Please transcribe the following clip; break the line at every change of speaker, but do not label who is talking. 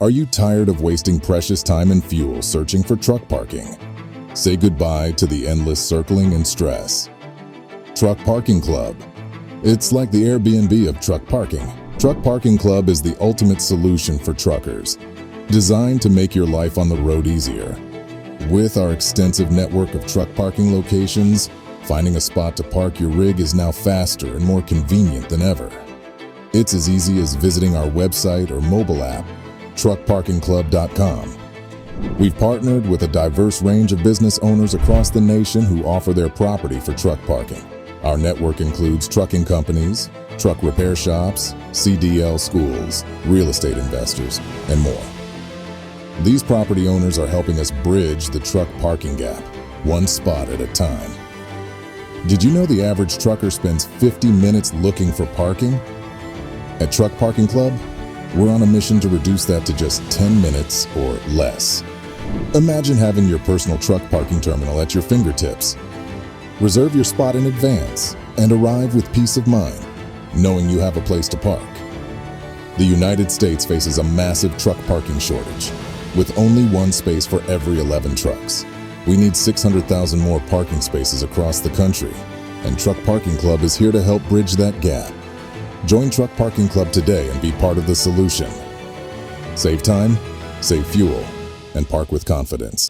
Are you tired of wasting precious time and fuel searching for truck parking? Say goodbye to the endless circling and stress. Truck Parking Club. It's like the Airbnb of truck parking. Truck Parking Club is the ultimate solution for truckers, designed to make your life on the road easier. With our extensive network of truck parking locations, finding a spot to park your rig is now faster and more convenient than ever. It's as easy as visiting our website or mobile app, truckparkingclub.com. We've partnered with a diverse range of business owners across the nation who offer their property for truck parking. Our network includes trucking companies, truck repair shops, CDL schools, real estate investors, and more. These property owners are helping us bridge the truck parking gap, one spot at a time. Did you know the average trucker spends 50 minutes looking for parking? At Truck Parking Club, we're on a mission to reduce that to just 10 minutes or less. Imagine having your personal truck parking terminal at your fingertips. Reserve your spot in advance and arrive with peace of mind, knowing you have a place to park. The United States faces a massive truck parking shortage, with only one space for every 11 trucks. We need 600,000 more parking spaces across the country, and Truck Parking Club is here to help bridge that gap. Join Truck Parking Club today and be part of the solution. Save time, save fuel, and park with confidence.